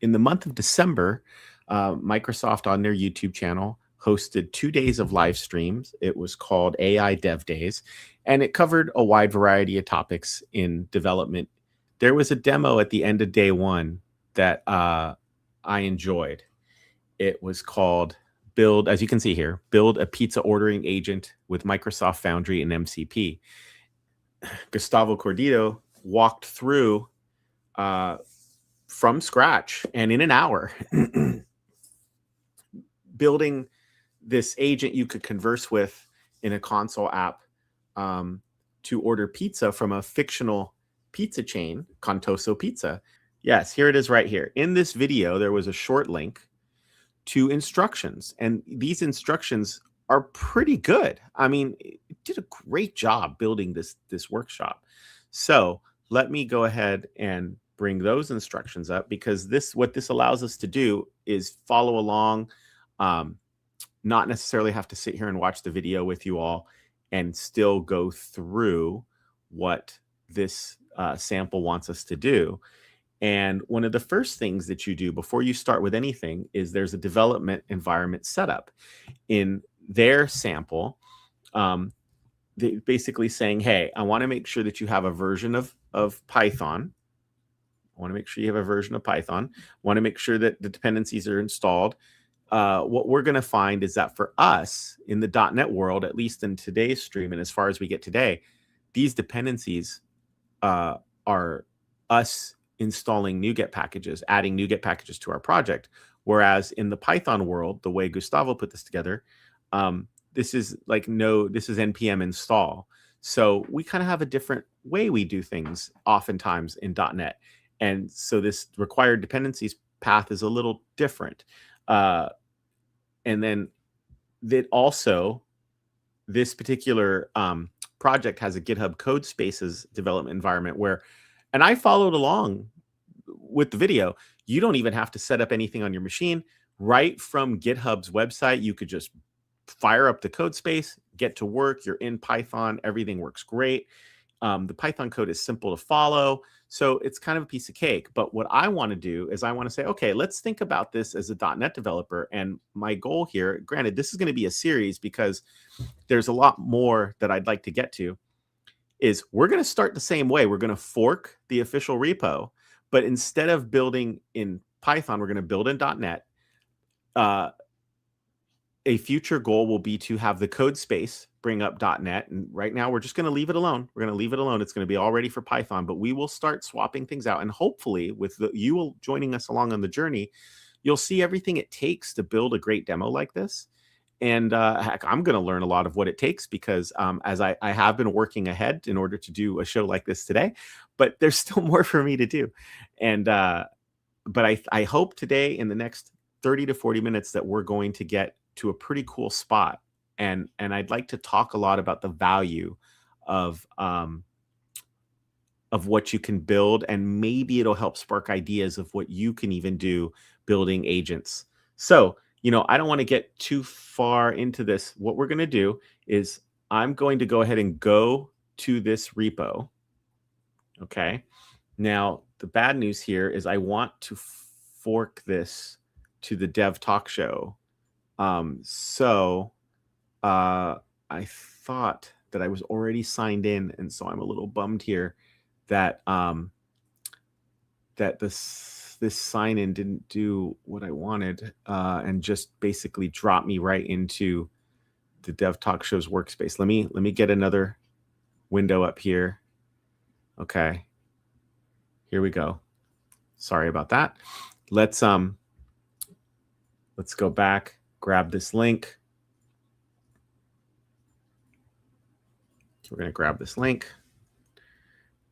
in the month of December, Microsoft on their YouTube channel hosted 2 days of live streams. It was called AI Dev Days, and it covered a wide variety of topics in development. There was a demo at the end of day one that I enjoyed. It was called Build, as you can see here, Build a Pizza Ordering Agent with Microsoft Foundry and MCP. Gustavo Cordito walked through from scratch and in an hour building this agent you could converse with in a console app to order pizza from a fictional pizza chain, Contoso Pizza. Yes, here it is right here. In this video, there was a short link to instructions, and these instructions are pretty good. I mean, it did a great job building this workshop. So let me go ahead and bring those instructions up, because what this allows us to do is follow along, not necessarily have to sit here and watch the video with you all, and still go through what this sample wants us to do. And one of the first things that you do before you start with anything is there's a development environment setup. In their sample, they basically saying, hey, I want to make sure that you have a version of Python. I want to make sure you have a version of Python. I want to make sure that the dependencies are installed. What we're going to find is that for us in the .NET world, at least in today's stream, and as far as we get today, these dependencies are us installing NuGet packages, adding NuGet packages to our project. Whereas in the Python world, the way Gustavo put this together, this is npm install. So we kind of have a different way we do things oftentimes in .NET. And so this required dependencies path is a little different. And then this particular project has a GitHub code spaces development environment where, and I followed along with the video, you don't even have to set up anything on your machine. Right from GitHub's website, you could just fire up the code space, get to work, you're in Python, everything works great. The Python code is simple to follow, so it's kind of a piece of cake. But what I want to do is I want to say, okay, let's think about this as a .NET developer. And my goal here, granted, this is going to be a series because there's a lot more that I'd like to get to, is we're going to start the same way. We're going to fork the official repo, but instead of building in Python, we're going to build in .NET. A future goal will be to have the code space bring up .NET. And right now, we're just going to leave it alone. We're going to leave it alone. It's going to be all ready for Python, but we will start swapping things out. And hopefully, with you joining us along on the journey, you'll see everything it takes to build a great demo like this. And heck, I'm going to learn a lot of what it takes because as I have been working ahead in order to do a show like this today, but there's still more for me to do. And but I hope today in the next 30 to 40 minutes that we're going to get to a pretty cool spot. And I'd like to talk a lot about the value of what you can build, and maybe it'll help spark ideas of what you can even do building agents. So, I don't want to get too far into this. What we're going to do is I'm going to go ahead and go to this repo. Okay. Now, the bad news here is I want to fork this to the Dev Talk Show. So I thought that I was already signed in, and so I'm a little bummed here that that this sign-in didn't do what I wanted, and just basically drop me right into the Dev Talk Show's workspace. Let me get another window up here. Okay, here we go. Sorry about that. Let's go back, grab this link. We're going to grab this link,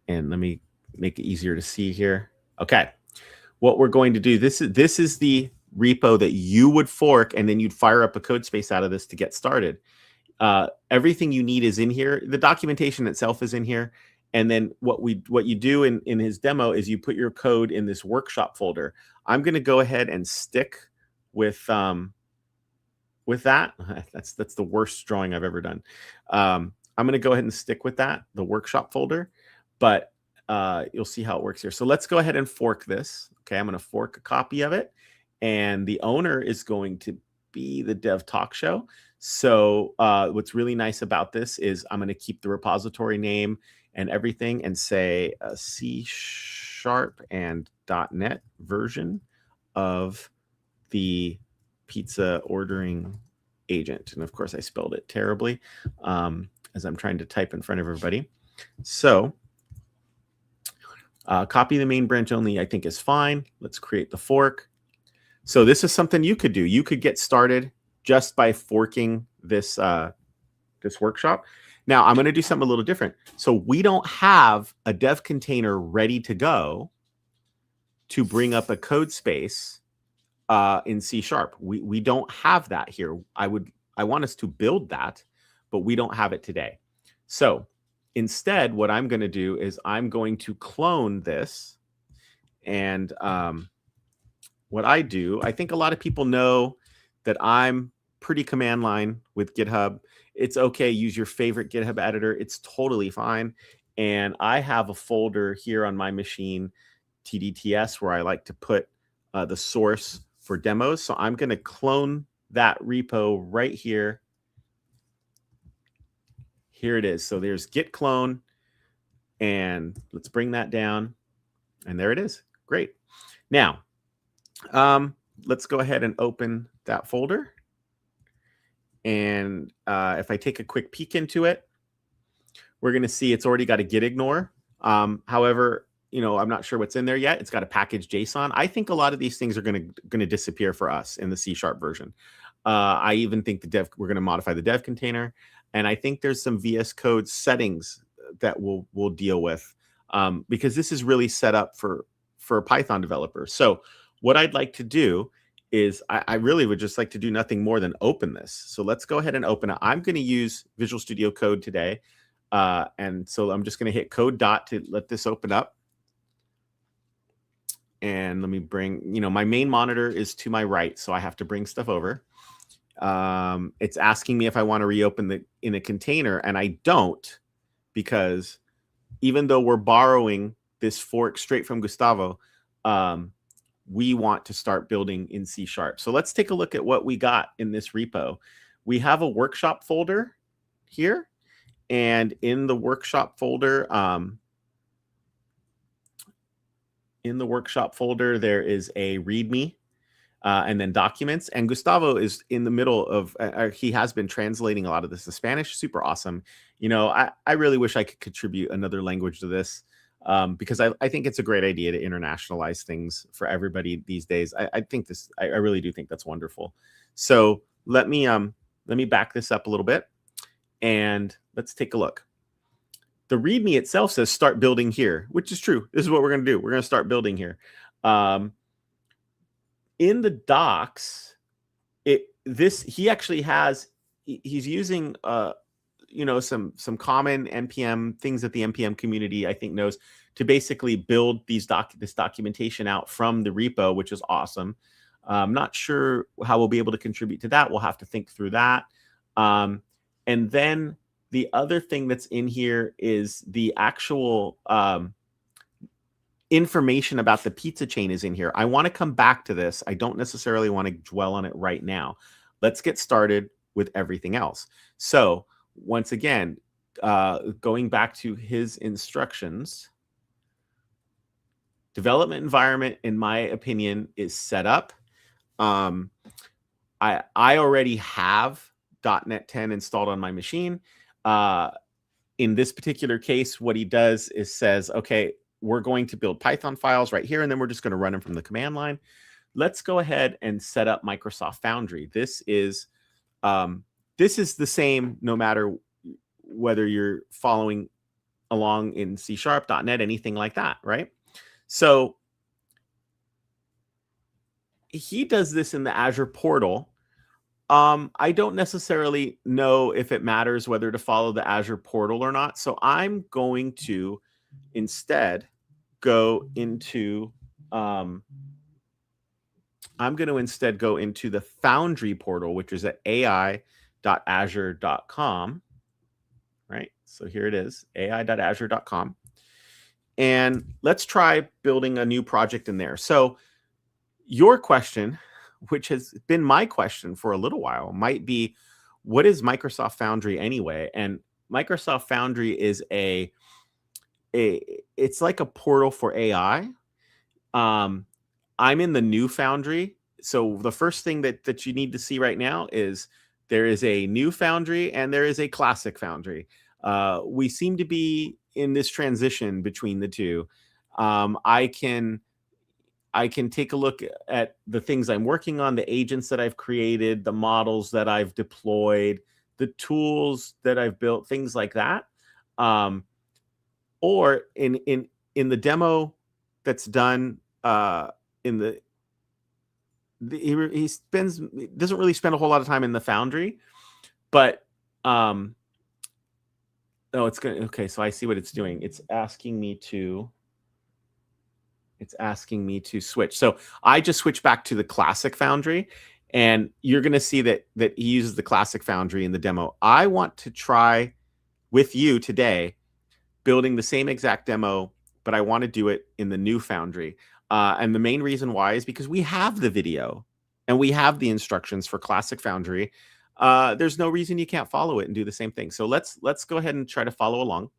and let me make it easier to see here. Okay, what we're going to do, this is the repo that you would fork, and then you'd fire up a code space out of this to get started. Everything you need is in here. The documentation itself is in here. And then what you do in his demo is you put your code in this workshop folder. I'm going to go ahead and stick with that. That's the worst drawing I've ever done. I'm going to go ahead and stick with that, the workshop folder. But you'll see how it works here. So let's go ahead and fork this. Okay, I'm going to fork a copy of it. And the owner is going to be the Dev Talk Show. So what's really nice about this is I'm going to keep the repository name and everything and say C# and .NET version of the pizza ordering agent. And of course, I spelled it terribly as I'm trying to type in front of everybody. So copy the main branch only, I think, is fine. Let's create the fork. So this is something you could do. You could get started just by forking this this workshop. Now I'm going to do something a little different. So we don't have a dev container ready to go to bring up a code space in C#. We don't have that here. I want us to build that, but we don't have it today. So instead, what I'm going to do is I'm going to clone this. And what I do, I think a lot of people know that I'm pretty command line with GitHub. It's okay. Use your favorite GitHub editor. It's totally fine. And I have a folder here on my machine, TDTS, where I like to put the source for demos. So I'm going to clone that repo right here. Here it is. So there's git clone. And let's bring that down. And there it is. Great. Now, let's go ahead and open that folder. And if I take a quick peek into it, we're going to see it's already got a git ignore. However, I'm not sure what's in there yet. It's got a package JSON. I think a lot of these things are going to disappear for us in the C# version. I even think we're going to modify the dev container. And I think there's some VS Code settings that we'll deal with because this is really set up for a Python developer. So what I'd like to do is I really would just like to do nothing more than open this. So let's go ahead and open it. I'm going to use Visual Studio Code today. And so I'm just going to hit code dot to let this open up. And let me bring, my main monitor is to my right, so I have to bring stuff over. It's asking me if I want to reopen in a container, and I don't, because even though we're borrowing this fork straight from Gustavo, we want to start building in C#. So let's take a look at what we got in this repo. We have a workshop folder here, and in the workshop folder, there is a README and then documents. And Gustavo is in the middle of, he has been translating a lot of this to Spanish. Super awesome. I really wish I could contribute another language to this because I think it's a great idea to internationalize things for everybody these days. I really do think that's wonderful. So let me back this up a little bit and let's take a look. The README itself says start building here, which is true. This is what we're going to do. We're going to start building here. In the docs, he actually has, he's using some common NPM things that the NPM community I think knows to basically build this documentation out from the repo, which is awesome. I'm not sure how we'll be able to contribute to that. We'll have to think through that. And then the other thing that's in here is the actual information about the pizza chain is in here. I want to come back to this. I don't necessarily want to dwell on it right now. Let's get started with everything else. So once again, going back to his instructions, development environment, in my opinion, is set up. I already have .NET 10 installed on my machine. In this particular case, what he does is says, okay, we're going to build Python files right here, and then we're just going to run them from the command line. Let's go ahead and set up Microsoft Foundry. This is the same no matter whether you're following along in C#, .NET, anything like that, right? So he does this in the Azure portal. I don't necessarily know if it matters whether to follow the Azure portal or not. So I'm going to instead go into the Foundry portal, which is at ai.azure.com. Right? So here it is, ai.azure.com. and let's try building a new project in there. So your question, which has been my question for a little while, might be, what is Microsoft Foundry anyway? And Microsoft Foundry is it's like a portal for AI. I'm in the new Foundry. So the first thing that you need to see right now is there is a new Foundry and there is a classic Foundry. We seem to be in this transition between the two. I can take a look at the things I'm working on, the agents that I've created, the models that I've deployed, the tools that I've built, things like that. Or in the demo that's done in the he doesn't really spend a whole lot of time in the Foundry, but oh, it's gonna, okay, so I see what it's doing. It's asking me to switch. So I just switched back to the classic Foundry, and you're going to see that he uses the classic Foundry in the demo. I want to try with you today building the same exact demo, but I want to do it in the new Foundry. And the main reason why is because we have the video and we have the instructions for classic Foundry. There's no reason you can't follow it and do the same thing. So let's go ahead and try to follow along.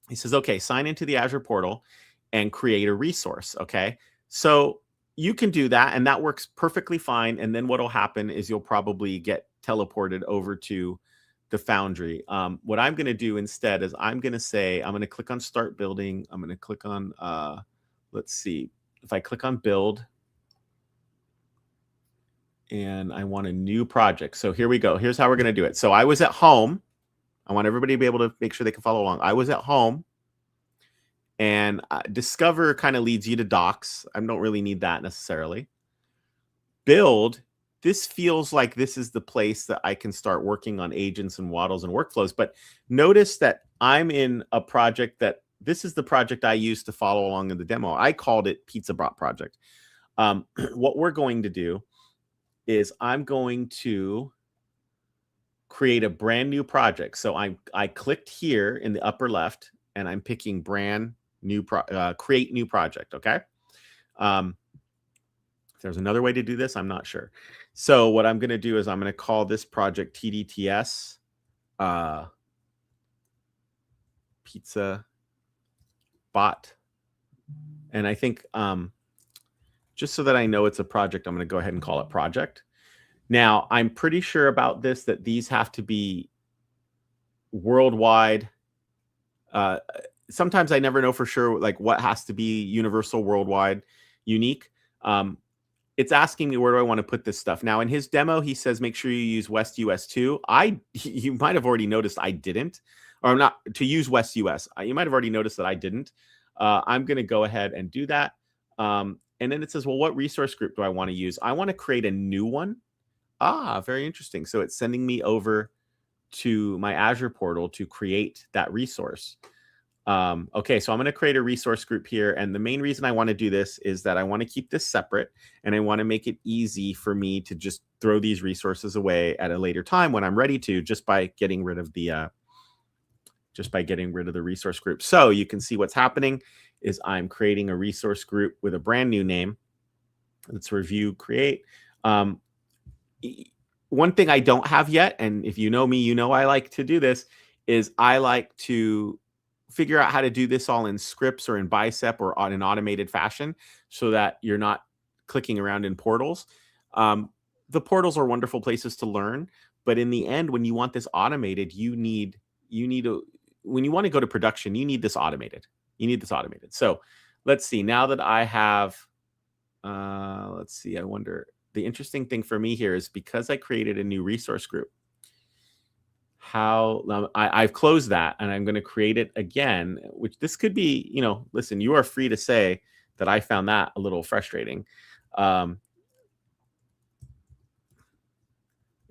He says, okay, sign into the Azure portal and create a resource. Okay, so you can do that, and that works perfectly fine. And then what will happen is you'll probably get teleported over to the Foundry. What I'm going to do instead is I'm going to say, I'm going to click on Start Building. I'm going to click on, let's see, if I click on Build, and I want a new project. So here we go. Here's how we're going to do it. So I was at home. I want everybody to be able to make sure they can follow along. I was at home. And Discover kind of leads you to Docs. I don't really need that necessarily. Build, this feels like this is the place that I can start working on agents and waddles and workflows. But notice that I'm in a project this is the project I used to follow along in the demo. I called it Pizza Bot Project. What we're going to do is I'm going to create a brand new project. So I clicked here in the upper left, and I'm picking brand new create new project. Okay. If there's another way to do this, I'm not sure. So what I'm going to do is I'm going to call this project TDTS Pizza Bot. And I think just so that I know it's a project, I'm going to go ahead and call it project. Now, I'm pretty sure about this, that these have to be worldwide. Sometimes I never know for sure, like what has to be universal, worldwide, unique. It's asking me, where do I want to put this stuff? Now, in his demo, he says, make sure you use West US 2. You might have already noticed I didn't, or not to use West US. You might have already noticed that I didn't. I'm going to go ahead and do that. And then it says, well, what resource group do I want to use? I want to create a new one. Very interesting. So it's sending me over to my Azure portal to create that resource. Okay, so I'm going to create a resource group here. And the main reason I want to do this is that I want to keep this separate, and I want to make it easy for me to just throw these resources away at a later time when I'm ready to, just by getting rid of the resource group. So you can see what's happening is I'm creating a resource group with a brand new name. Let's review, create. One thing I don't have yet, and if you know me, you know I like to do this, is I like to figure out how to do this all in scripts or in Bicep or on an automated fashion, so that you're not clicking around in portals. The portals are wonderful places to learn, but in the end, when you want this automated, when you want to go to production, you need this automated. So let's see, now that I have, let's see, I wonder, the interesting thing for me here is, because I created a new resource group, I've closed that, and I'm going to create it again, which this could be, listen, you are free to say that I found that a little frustrating. And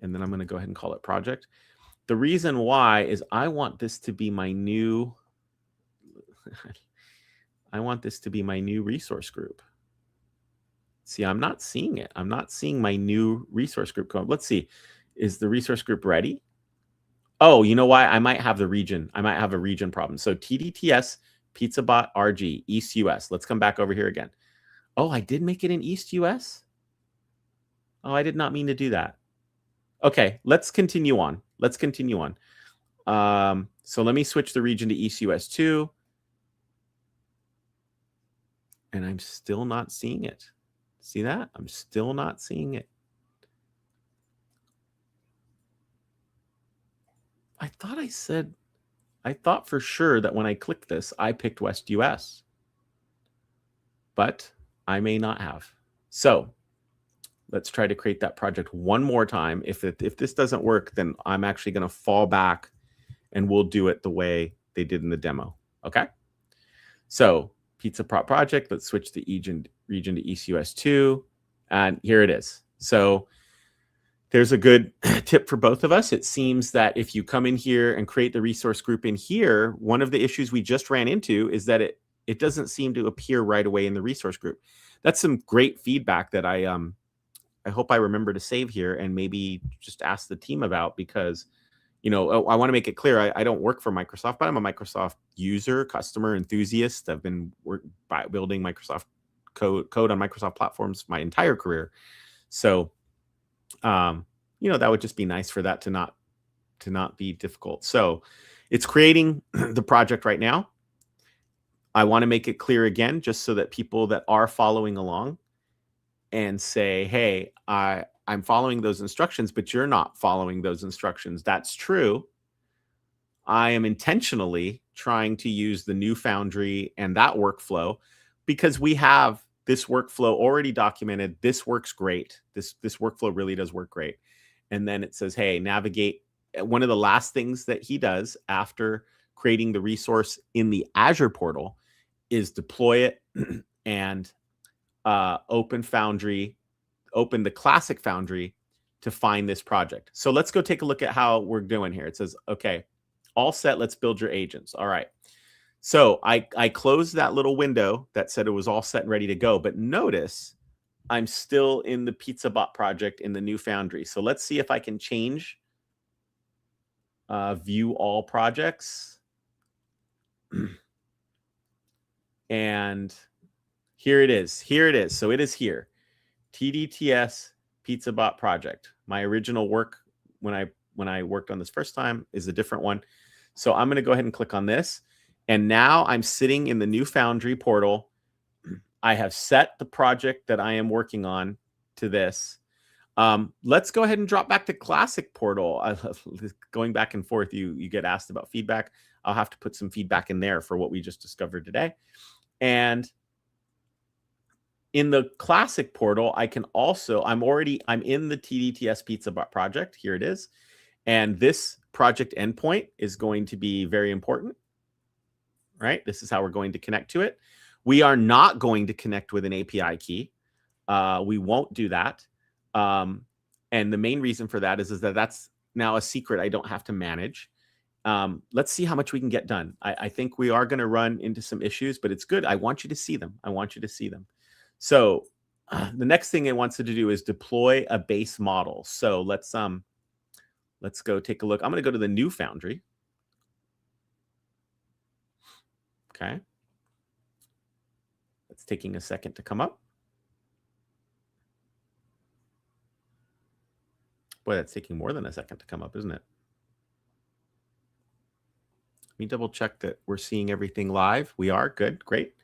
then I'm going to go ahead and call it project. The reason why is I want this to be my new, resource group. See, I'm not seeing it. I'm not seeing my new resource group come up. Let's see. Is the resource group ready? Oh, you know why? I might have the region. I might have a region problem. So TDTS PizzaBot RG, East US. Let's come back over here again. Oh, I did make it in East US? Oh, I did not mean to do that. Okay, let's continue on. Let's continue on. So let me switch the region to East US 2. And I'm still not seeing it. See that? I'm still not seeing it. I thought for sure that when I clicked this, I picked West US. But I may not have. So let's try to create that project one more time. If this doesn't work, then I'm actually going to fall back and we'll do it the way they did in the demo. Okay? So Pizza Prop project, let's switch the region to East US 2. And here it is. So there's a good tip for both of us. It seems that if you come in here and create the resource group in here, one of the issues we just ran into is that it doesn't seem to appear right away in the resource group. That's some great feedback that I hope I remember to save here and maybe just ask the team about, because I want to make it clear, I don't work for Microsoft, but I'm a Microsoft user, customer, enthusiast. I've been building Microsoft code on Microsoft platforms my entire career. So that would just be nice for that to not be difficult. So it's creating the project right now. I want to make it clear again, just so that people that are following along and say, hey, I'm following those instructions, but you're not following those instructions. That's true. I am intentionally trying to use the new Foundry and that workflow because we have this workflow already documented. This works great. This workflow really does work great. And then it says, hey, navigate. One of the last things that he does after creating the resource in the Azure portal is deploy it and open the classic Foundry to find this project. So let's go take a look at how we're doing here. It says, okay, all set. Let's build your agents. All right. So I closed that little window that said it was all set and ready to go. But notice I'm still in the PizzaBot project in the new Foundry. So let's see if I can change view all projects. And here it is. Here it is. So it is here. TDTS PizzaBot project. My original work when I worked on this first time is a different one. So I'm going to go ahead and click on this. And now I'm sitting in the new Foundry portal. I have set the project that I am working on to this. Let's go ahead and drop back to Classic portal. Going back and forth, you get asked about feedback. I'll have to put some feedback in there for what we just discovered today. And in the Classic portal, I can also, I'm in the TDTS PizzaBot project. Here it is. And this project endpoint is going to be very important, right? This is how we're going to connect to it. We are not going to connect with an API key. We won't do that. And the main reason for that is that that's now a secret I don't have to manage. Let's see how much we can get done. I think we are going to run into some issues, but it's good. I want you to see them. I want you to see them. So the next thing it wants you to do is deploy a base model. So let's go take a look. I'm going to go to the new Foundry. Okay. It's taking a second to come up. Boy, that's taking more than a second to come up, isn't it? Let me double check that we're seeing everything live. We are. Good. Great.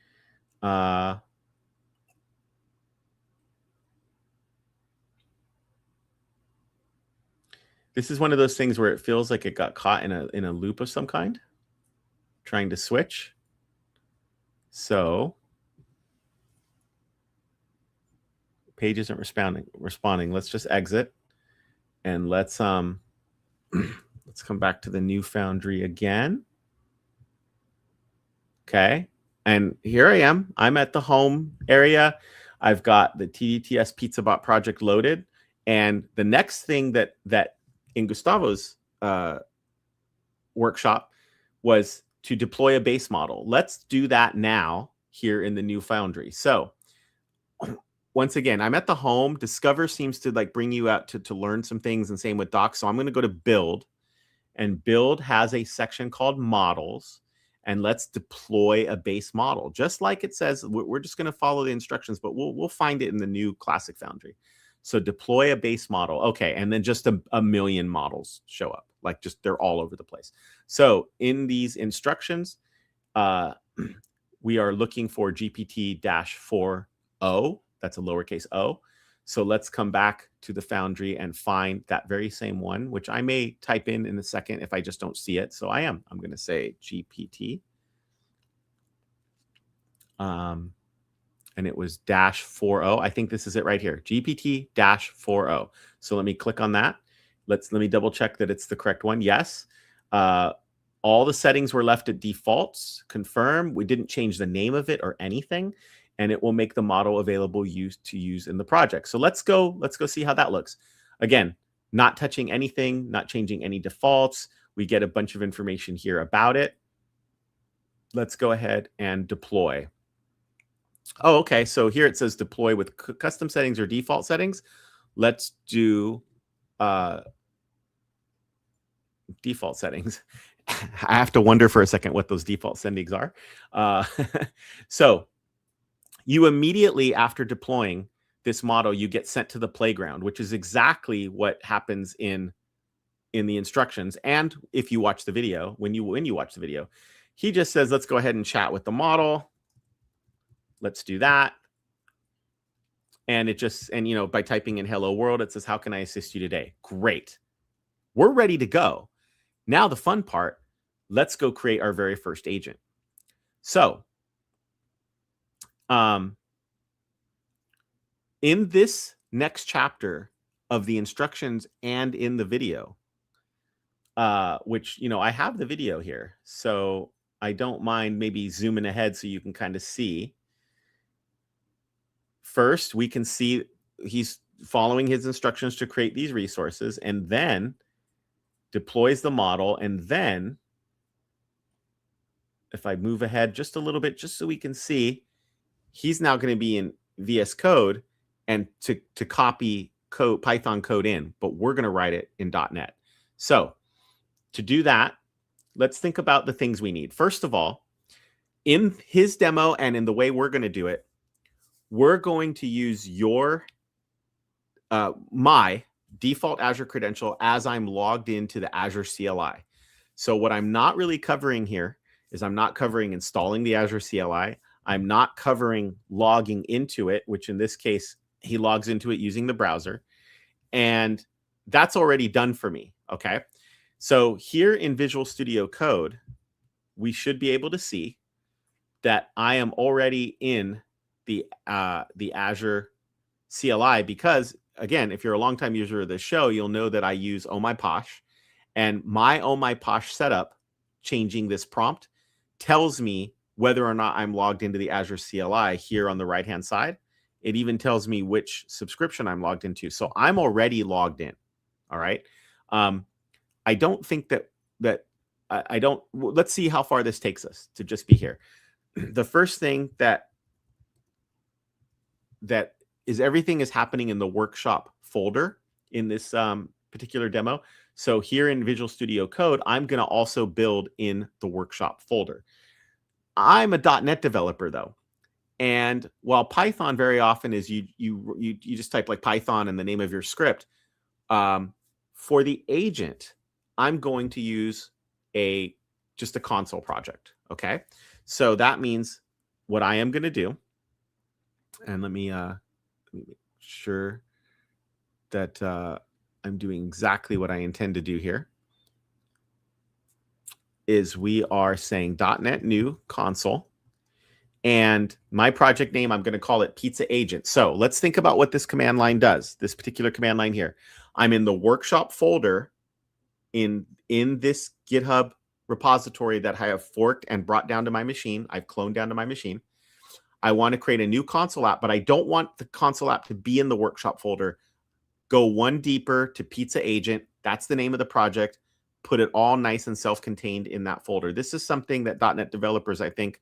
This is one of those things where it feels like it got caught in a loop of some kind, trying to switch. So page isn't responding. Let's just exit and let's come back to the new Foundry again. Okay. And here I am. I'm at the home area. I've got the TDTS PizzaBot project loaded. And the next thing that in Gustavo's workshop was to deploy a base model. Let's do that now here in the new Foundry. So once again, I'm at the home. Discover seems to bring you out to learn some things, and same with Docs. So I'm going to go to Build, and Build has a section called Models. and let's deploy a base model. Just like it says, we're just going to follow the instructions, but we'll find it in the new Classic Foundry. So deploy a base model. Okay, and then just a million models show up. Like just they're all over the place. So in these instructions, we are looking for GPT-4o. That's a lowercase o. So let's come back to the Foundry and find that very same one, which I may type in a second if I just don't see it. So I'm going to say GPT. And it was -40. I think this is it right here, GPT-40. So let me click on that. Let me double check that it's the correct one. Yes. All the settings were left at defaults. Confirm. We didn't change the name of it or anything, and it will make the model available to use in the project. So let's go see how that looks. Again, not touching anything, not changing any defaults. We get a bunch of information here about it. Let's go ahead and deploy. Oh, okay. So here it says deploy with custom settings or default settings. Let's do default settings. I have to wonder for a second what those default settings are. So you immediately after deploying this model, you get sent to the playground, which is exactly what happens in the instructions. And if you watch the video, when you watch the video, he just says, let's go ahead and chat with the model. Let's do that. And by typing in hello world, it says, how can I assist you today? Great. We're ready to go. Now the fun part, let's go create our very first agent. So in this next chapter of the instructions and in the video, which, I have the video here, so I don't mind maybe zooming ahead so you can kind of see. First, we can see he's following his instructions to create these resources, and then deploys the model. And then if I move ahead just a little bit, just so we can see, he's now going to be in VS Code and to copy Python code in, but we're going to write it in .NET. So to do that, let's think about the things we need. First of all, in his demo and in the way we're going to do it, we're going to use my default Azure credential as I'm logged into the Azure CLI. So what I'm not really covering here is I'm not covering installing the Azure CLI. I'm not covering logging into it, which in this case, he logs into it using the browser. And that's already done for me, okay? So here in Visual Studio Code, we should be able to see that I am already in the Azure CLI because, again, if you're a longtime user of the show, you'll know that I use OhMyPosh, and my OhMyPosh setup, changing this prompt, tells me whether or not I'm logged into the Azure CLI here on the right-hand side. It even tells me which subscription I'm logged into. So I'm already logged in. All right. I don't think let's see how far this takes us to just be here. The first thing that is everything is happening in the workshop folder in this particular demo. So here in Visual Studio Code, I'm going to also build in the workshop folder. I'm a .NET developer though. And while Python very often is you just type like Python and the name of your script, for the agent, I'm going to use just a console project. Okay. So that means what I am going to do, and let me make sure that I'm doing exactly what I intend to do here, is we are saying .NET new console, and my project name, I'm going to call it Pizza Agent. So let's think about what this command line does, this particular command line here. I'm in the workshop folder in this GitHub repository that I have forked and brought down to my machine. I've cloned down to my machine. I want to create a new console app, but I don't want the console app to be in the workshop folder. Go one deeper to Pizza Agent. That's the name of the project. Put it all nice and self-contained in that folder. This is something that .NET developers, I think,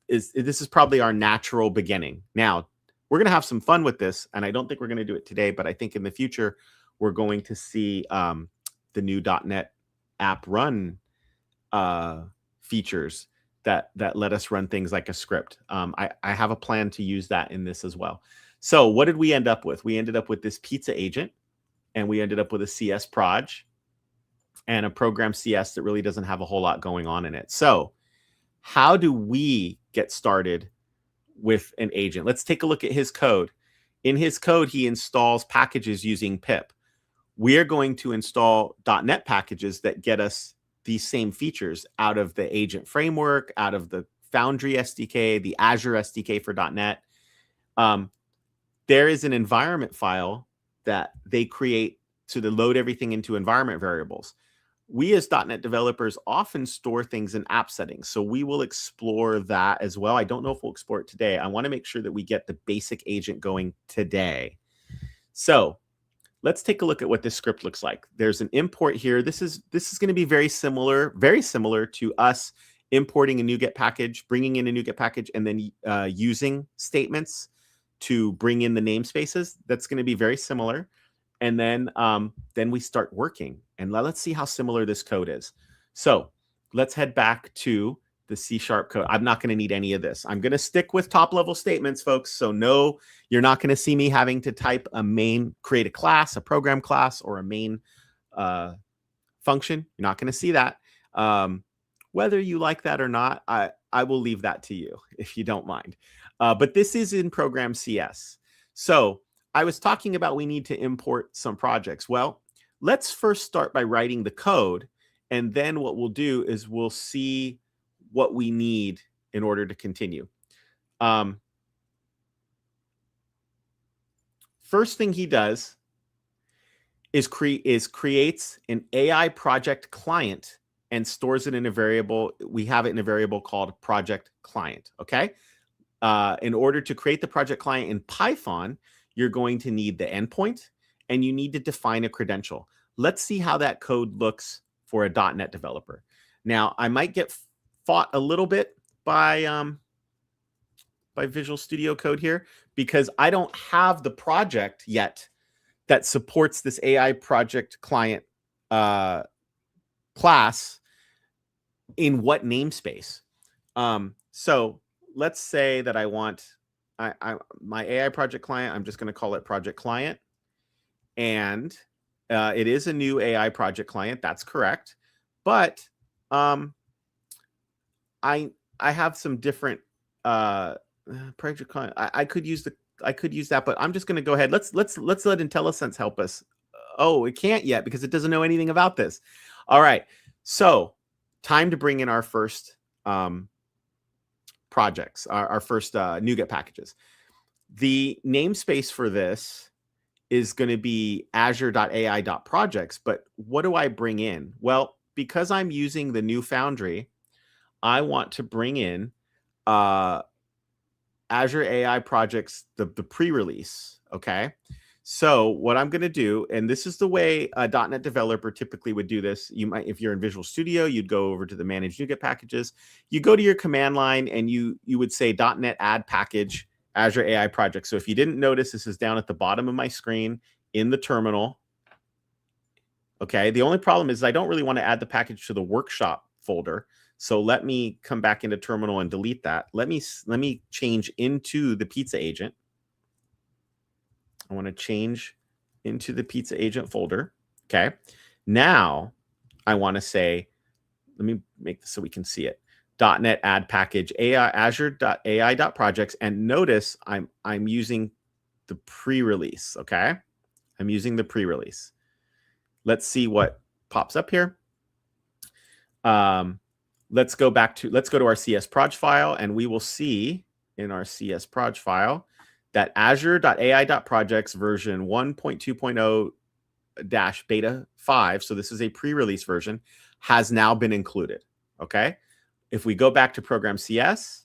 this is probably our natural beginning. Now, we're going to have some fun with this, and I don't think we're going to do it today, but I think in the future, we're going to see the new .NET App Run features that let us run things like a script. I have a plan to use that in this as well. So what did we end up with? We ended up with this pizza agent, and we ended up with a CS proj and a program CS that really doesn't have a whole lot going on in it. So how do we get started with an agent? Let's take a look at his code. In his code, he installs packages using pip. We're going to install .NET packages that get us these same features out of the agent framework, out of the Foundry SDK, the Azure SDK for .NET. There is an environment file that they create to load everything into environment variables. We as .NET developers often store things in app settings, so we will explore that as well. I don't know if we'll explore it today. I want to make sure that we get the basic agent going today. So let's take a look at what this script looks like. There's an import here. This is going to be very similar to us importing a NuGet package, bringing in a NuGet package, and then using statements to bring in the namespaces. That's going to be very similar. And then we start working. And let's see how similar this code is. So let's head back to the C# code. I'm not going to need any of this. I'm going to stick with top level statements, folks. So no, you're not going to see me having to type a main, create a class, a program class, or a main function. You're not going to see that. Whether you like that or not, I will leave that to you if you don't mind. But this is in program CS. So I was talking about we need to import some projects. Well, let's first start by writing the code. And then what we'll do is we'll see what we need in order to continue. First thing he does is creates an AI project client and stores it in a variable. We have it in a variable called project client, okay? In order to create the project client in Python, you're going to need the endpoint, and you need to define a credential. Let's see how that code looks for a .NET developer. Now, I might get fought a little bit by Visual Studio Code here because I don't have the project yet that supports this AI project client class in what namespace. So let's say that I want my AI project client, I'm just going to call it project client. And it is a new AI project client. That's correct. But I have some different project client. I could use that, but I'm just going to go ahead. Let's let IntelliSense help us. Oh, it can't yet because it doesn't know anything about this. All right. So time to bring in our first projects, our first NuGet packages. The namespace for this is going to be azure.ai.projects. But what do I bring in? Well, because I'm using the new Foundry, I want to bring in Azure AI projects, the pre-release. Okay. So what I'm going to do, and this is the way a .NET developer typically would do this. You might, if you're in Visual Studio, you'd go over to the Manage NuGet packages. You go to your command line and you would say .NET add package Azure AI project. So if you didn't notice, this is down at the bottom of my screen in the terminal. Okay. The only problem is I don't really want to add the package to the workshop folder. So let me come back into terminal and delete that. Let me change into the pizza agent. I want to change into the pizza agent folder. Okay. Now I want to say, let me make this so we can see it. .NET add package azure.ai.projects. And notice I'm using the pre-release. Okay. I'm using the pre-release. Let's see what pops up here. Let's go to our CS proj file, and we will see in our CS proj file that azure.ai.projects version 1.2.0 -beta 5, so this is a pre-release version, has now been included. Okay. If we go back to program CS,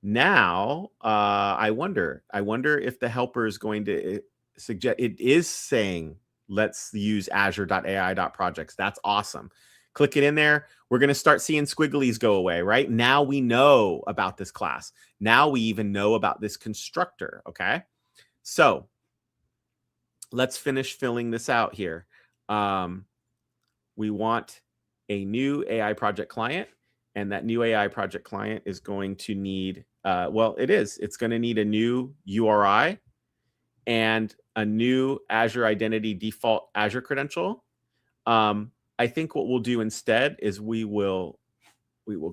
now I wonder if the helper is going to suggest, it is saying, let's use azure.ai.projects. That's awesome. Click it in there. We're going to start seeing squigglies go away, right? Now we know about this class. Now we even know about this constructor, okay? So let's finish filling this out here. We want a new AI project client. And that new AI project client is going to need, well, it's going to need a new URI and a new Azure Identity default Azure credential. I think what we'll do instead is we will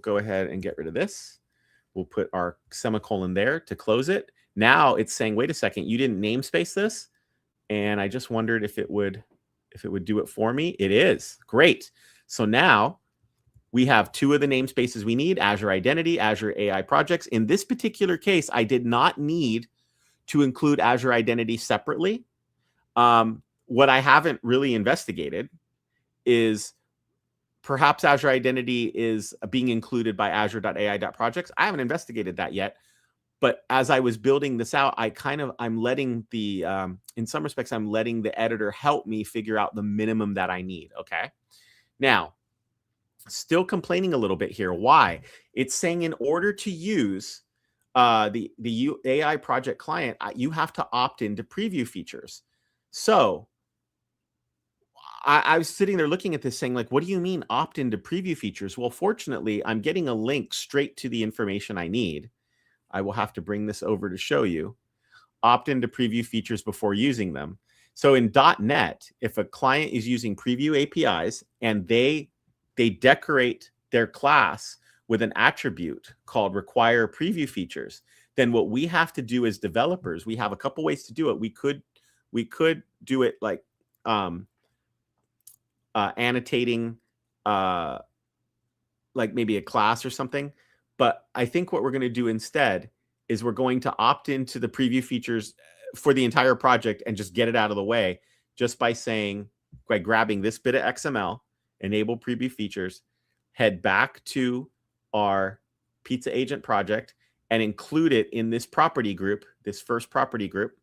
go ahead and get rid of this. We'll put our semicolon there to close it. Now it's saying, wait a second, you didn't namespace this. And I just wondered if it would do it for me. It is. Great. So now we have two of the namespaces we need, Azure Identity, Azure AI Projects. In this particular case, I did not need to include Azure Identity separately. What I haven't really investigated is perhaps Azure Identity is being included by azure.ai.projects. I haven't investigated that yet. But as I was building this out, I'm letting the, in some respects, I'm letting the editor help me figure out the minimum that I need, okay? Now, still complaining a little bit here. Why? It's saying in order to use the AI project client, you have to opt into preview features. So I was sitting there looking at this saying, like, what do you mean opt into preview features? Well, fortunately, I'm getting a link straight to the information I need. I will have to bring this over to show you. Opt into preview features before using them. So in .NET, if a client is using preview APIs and they decorate their class with an attribute called require preview features, then what we have to do as developers, we have a couple ways to do it. We could do it like annotating like maybe a class or something. But I think what we're going to do instead is we're going to opt into the preview features for the entire project and just get it out of the way just by saying, by grabbing this bit of XML, enable preview features, head back to our pizza agent project and include it in this property group, this first property group.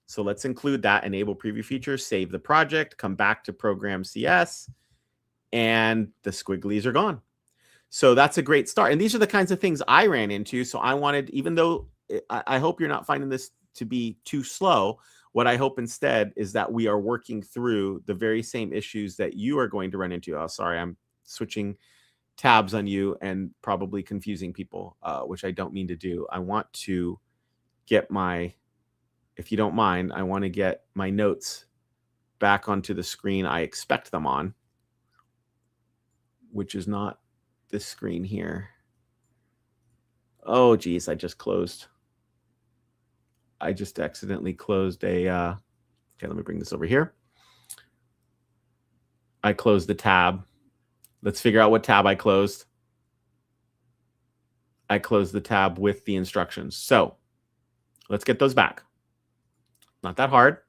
So let's include that, enable preview features, save the project, come back to program CS, and the squigglies are gone. So that's a great start. And these are the kinds of things I ran into. So I wanted, even though I hope you're not finding this to be too slow, what I hope instead is that we are working through the very same issues that you are going to run into. Oh, sorry, I'm switching tabs on you and probably confusing people, which I don't mean to do. I want to get my, if you don't mind, I want to get my notes back onto the screen I expect them on, which is not this screen here. Oh, geez, I just accidentally closed a, okay, let me bring this over here. I closed the tab. Let's figure out what tab I closed. I closed the tab with the instructions. So let's get those back. Not that hard.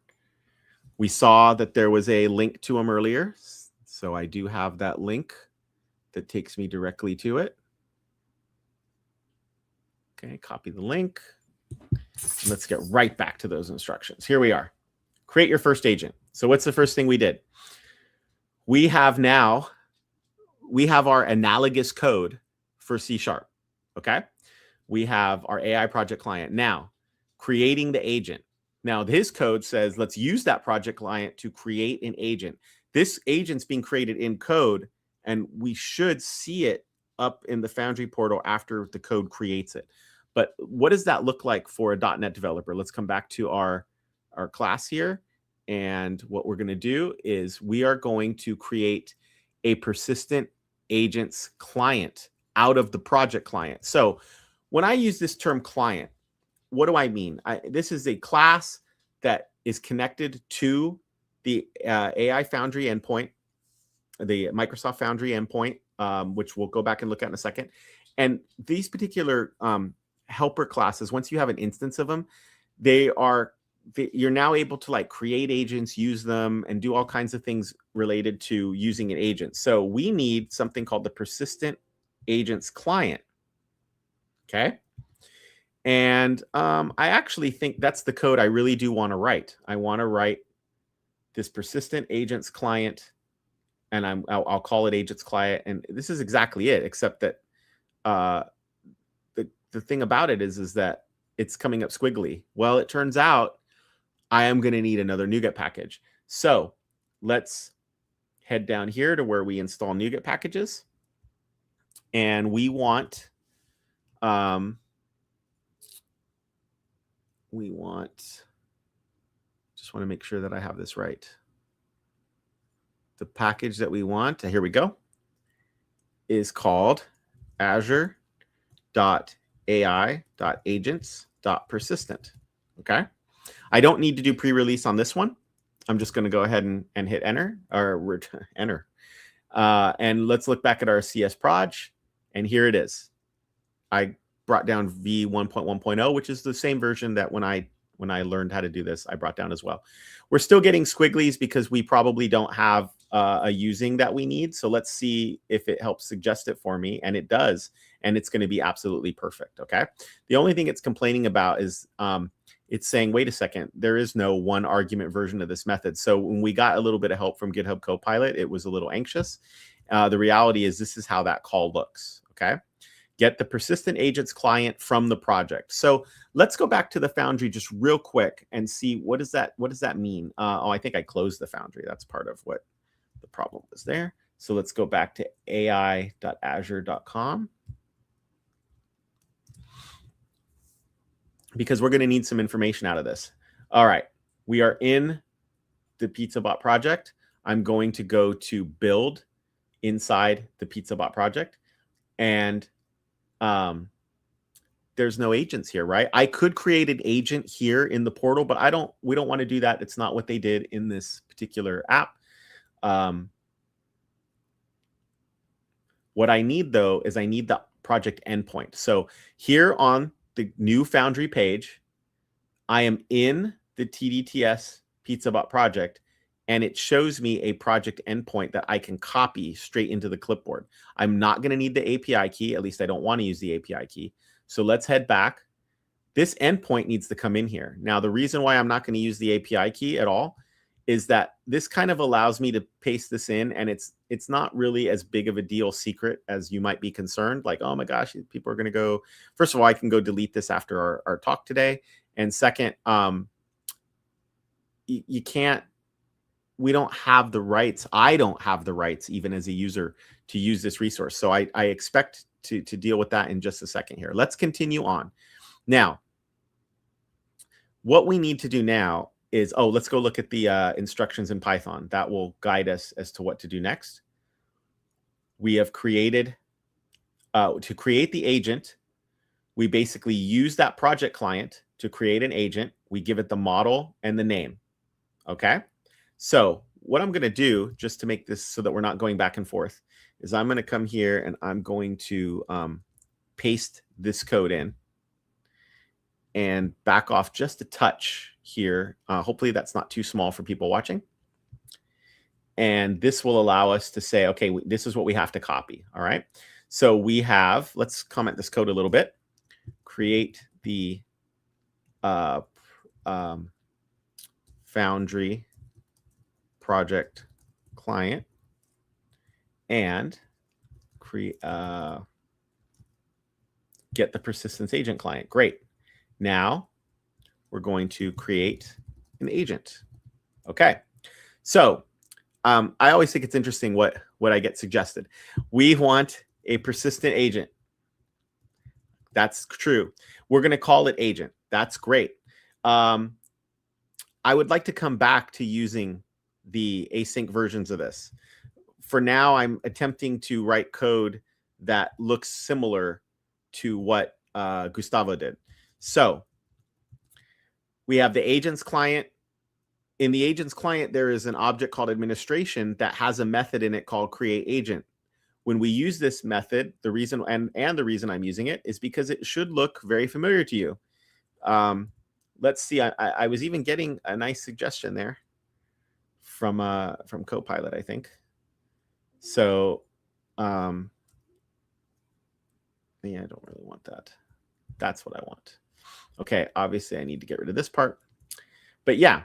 We saw that there was a link to them earlier. So I do have that link that takes me directly to it. Okay, copy the link. Let's get right back to those instructions. Here we are. Create your first agent. So what's the first thing we did? We have our analogous code for C#. Okay. We have our AI project client. Now, creating the agent. Now, his code says, let's use that project client to create an agent. This agent's being created in code, and we should see it up in the Foundry portal after the code creates it. But what does that look like for a .NET developer? Let's come back to our class here. And what we're going to do is we are going to create a persistent agents client out of the project client. So when I use this term client, what do I mean? This is a class that is connected to the AI Foundry endpoint, the Microsoft Foundry endpoint, which we'll go back and look at in a second. And these particular helper classes, once you have an instance of them, you're now able to like create agents, use them, and do all kinds of things related to using an agent. So we need something called the persistent agents client. Okay. And I actually think that's the code I really do want to write. I want to write this persistent agents client, and I'll call it agents client. And this is exactly it, except that the thing about it is that it's coming up squiggly. Well, it turns out I am going to need another NuGet package. So let's head down here to where we install NuGet packages. and we want just want to make sure that I have this right. The package that we want, here we go, is called azure.ai.agents.persistent. Okay. I don't need to do pre-release on this one. I'm just going to go ahead and hit enter, or enter. And let's look back at our CS proj, and here it is. I brought down V 1.1.0, which is the same version that when I learned how to do this, I brought down as well. We're still getting squigglies because we probably don't have a using that we need. So let's see if it helps suggest it for me, and it does, and it's going to be absolutely perfect. Okay. The only thing it's complaining about is it's saying, wait a second, there is no one argument version of this method. So when we got a little bit of help from GitHub Copilot, it was a little anxious. The reality is this is how that call looks. Okay. Get the persistent agents client from the project. So let's go back to the Foundry just real quick and see what does that mean? I think I closed the Foundry. That's part of what the problem was there. So let's go back to ai.azure.com. because we're going to need some information out of this. All right, we are in the PizzaBot project. I'm going to go to build inside the PizzaBot project, and there's no agents here, right? I could create an agent here in the portal, but we don't want to do that. It's not what they did in this particular app. What I need though is I need the project endpoint. So here on the new Foundry page, I am in the TDTS PizzaBot project, and it shows me a project endpoint that I can copy straight into the clipboard. I'm not going to need the API key. At least I don't want to use the API key. So let's head back. This endpoint needs to come in here. Now, the reason why I'm not going to use the API key at all is that this kind of allows me to paste this in, and it's not really as big of a deal secret as you might be concerned. Like, oh my gosh, people are going to go. First of all, I can go delete this after our talk today. And second, you can't, we don't have the rights. I don't have the rights, even as a user, to use this resource. So I expect to deal with that in just a second here. Let's continue on. Now, what we need to do now is, let's go look at the instructions in Python. That will guide us as to what to do next. We have created, to create the agent, we basically use that project client to create an agent. We give it the model and the name. Okay. So what I'm going to do, just to make this so that we're not going back and forth, is I'm going to come here and I'm going to paste this code in and back off just a touch here. Hopefully that's not too small for people watching. And this will allow us to say, okay, this is what we have to copy. All right. So we have, let's comment this code a little bit. Create the Foundry project client and create get the persistence agent client. Great. Now we're going to create an agent. Okay. So I always think it's interesting what I get suggested. We want a persistent agent. That's true. We're going to call it agent. That's great. I would like to come back to using the async versions of this. For now, I'm attempting to write code that looks similar to what Gustavo did. So we have the agents client. In the agents client, there is an object called administration that has a method in it called create agent. When we use this method, the reason and the reason I'm using it is because it should look very familiar to you. Let's see. I was even getting a nice suggestion there from Copilot, I think. So yeah, I don't really want that. That's what I want. Okay, obviously I need to get rid of this part. But yeah,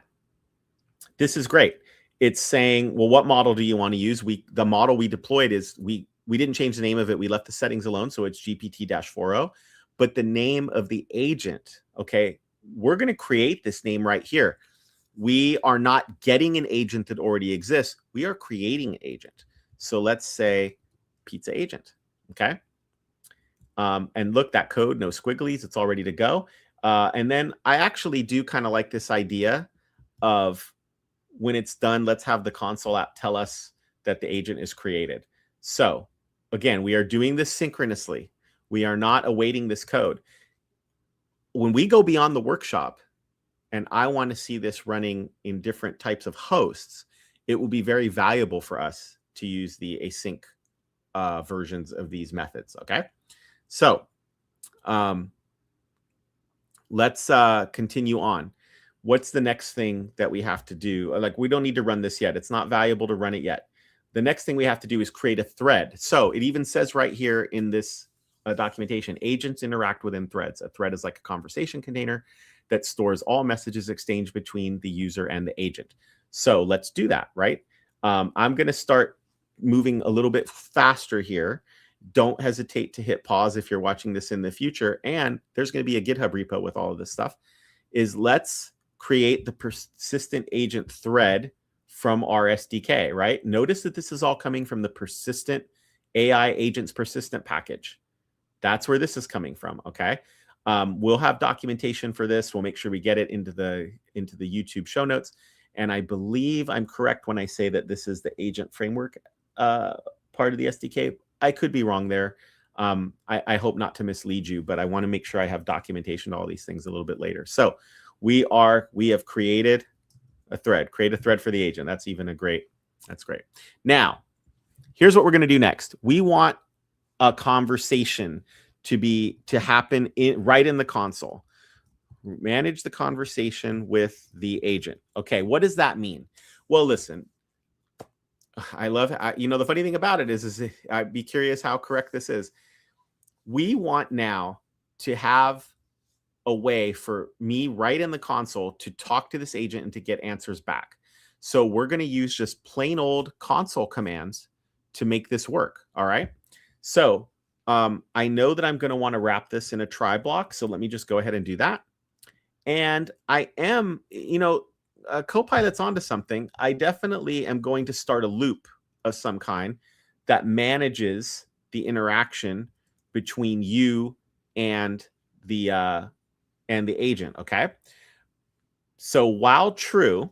this is great. It's saying, well, what model do you want to use? The model we deployed is, we didn't change the name of it. We left the settings alone. So it's GPT-40. But the name of the agent, okay, we're going to create this name right here. We are not getting an agent that already exists. We are creating an agent. So let's say pizza agent. Okay. And look, that code, no squigglies, it's all ready to go. And then I actually do kind of like this idea of when it's done, let's have the console app tell us that the agent is created. So again, we are doing this synchronously. We are not awaiting this code. When we go beyond the workshop and I want to see this running in different types of hosts, it will be very valuable for us to use the async versions of these methods. Okay. So let's continue on. What's the next thing that we have to do? Like, we don't need to run this yet. It's not valuable to run it yet. The next thing we have to do is create a thread. So it even says right here in this documentation, agents interact within threads. A thread is like a conversation container that stores all messages exchanged between the user and the agent. So let's do that, right? I'm going to start moving a little bit faster here. Don't hesitate to hit pause if you're watching this in the future. And there's going to be a GitHub repo with all of this stuff. Let's create the persistent agent thread from our SDK, right? Notice that this is all coming from the persistent AI agents persistent package. That's where this is coming from, okay? We'll have documentation for this. We'll make sure we get it into the YouTube show notes. And I believe I'm correct when I say that this is the agent framework part of the SDK. I could be wrong there. I hope not to mislead you, but I want to make sure I have documentation to all these things a little bit later. So we have created a thread. Create a thread for the agent. That's great. Now, here's what we're going to do next. We want a conversation to happen right in the console. Manage the conversation with the agent. Okay, what does that mean? Well, listen, the funny thing about it is I'd be curious how correct this is. We want now to have a way for me right in the console to talk to this agent and to get answers back. So we're going to use just plain old console commands to make this work. All right. So I know that I'm going to want to wrap this in a try block. So let me just go ahead and do that. And I am, Copilot's onto something. I definitely am going to start a loop of some kind that manages the interaction between you and the agent. Okay. So while true,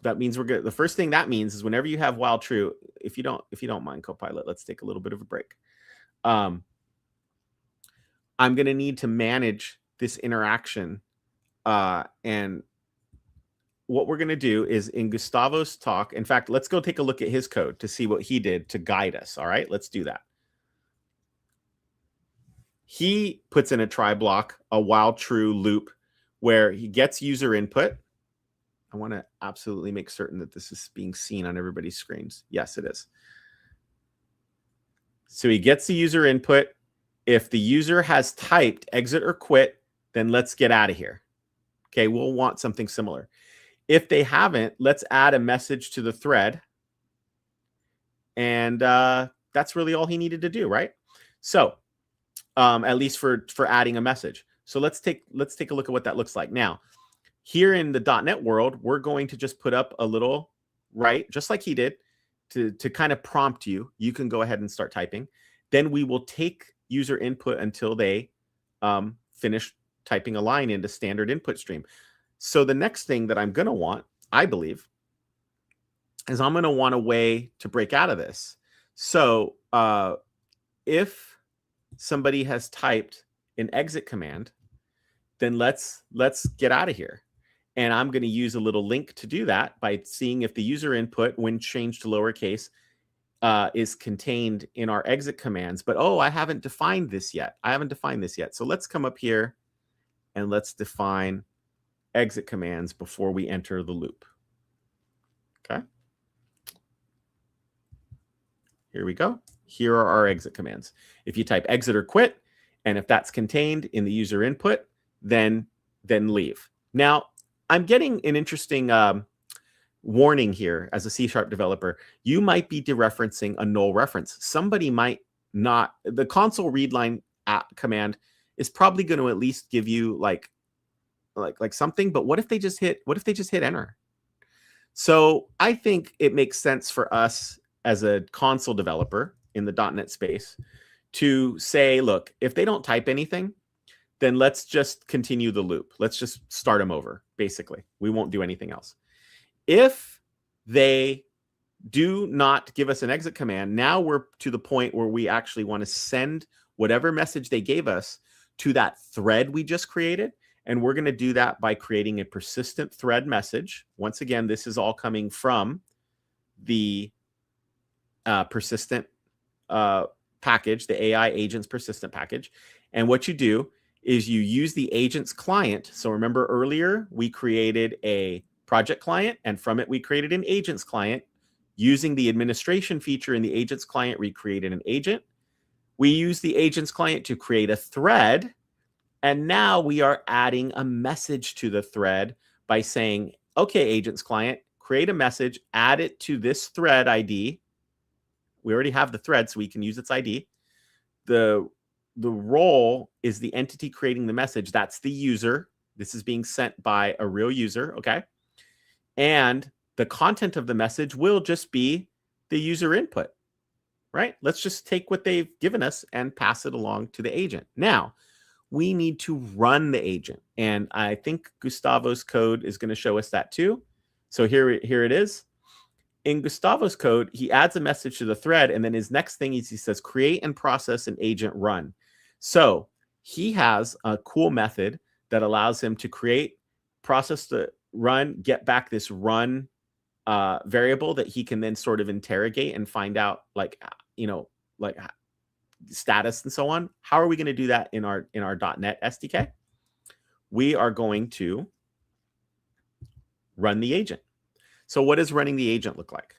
that means we're good. The first thing that means is whenever you have while true, if you don't mind, Copilot, let's take a little bit of a break. I'm going to need to manage this interaction. And what we're going to do is in Gustavo's talk, in fact, let's go take a look at his code to see what he did to guide us. All right, let's do that. He puts in a try block, a while true loop where he gets user input. I want to absolutely make certain that this is being seen on everybody's screens. Yes, it is. So he gets the user input. If the user has typed exit or quit, then let's get out of here. Okay, we'll want something similar. If they haven't, let's add a message to the thread. And that's really all he needed to do, right? So at least for adding a message. So let's take a look at what that looks like. Now, here in the .NET world, we're going to just put up a little, right, just like he did, to kind of prompt you. You can go ahead and start typing. Then we will take user input until they finish typing a line into standard input stream. So the next thing that I'm going to want, I believe, is I'm going to want a way to break out of this. So if somebody has typed an exit command, then let's get out of here. And I'm going to use a little link to do that by seeing if the user input, when changed to lowercase, is contained in our exit commands. But, I haven't defined this yet. So let's come up here and let's define exit commands before we enter the loop. Okay. Here we go. Here are our exit commands. If you type exit or quit, and if that's contained in the user input, then leave. Now, I'm getting an interesting warning here as a C# developer. You might be dereferencing a null reference. Somebody might not. The console readline command is probably going to at least give you like something. But what if they just hit enter? So I think it makes sense for us as a console developer in the .NET space to say, look, if they don't type anything, then let's just continue the loop. Let's just start them over, basically. We won't do anything else. If they do not give us an exit command, now we're to the point where we actually want to send whatever message they gave us to that thread we just created. And we're going to do that by creating a persistent thread message. Once again, this is all coming from the persistent package, the AI agents persistent package. And what you do is you use the agents client. So remember earlier, we created a project client, and from it, we created an agents client. Using the administration feature in the agents client, we created an agent. We use the agents client to create a thread. And now we are adding a message to the thread by saying, okay, agents client, create a message, add it to this thread ID. We already have the thread, so we can use its ID. The role is the entity creating the message. That's the user. This is being sent by a real user, okay? And the content of the message will just be the user input, right? Let's just take what they've given us and pass it along to the agent. Now, we need to run the agent. And I think Gustavo's code is going to show us that too. So here it is. In Gustavo's code, he adds a message to the thread, and then his next thing is he says, create and process an agent run. So he has a cool method that allows him to create, process the run, get back this run variable that he can then sort of interrogate and find out, like, like status and so on. How are we going to do that in our .NET SDK? We are going to run the agent. So what does running the agent look like?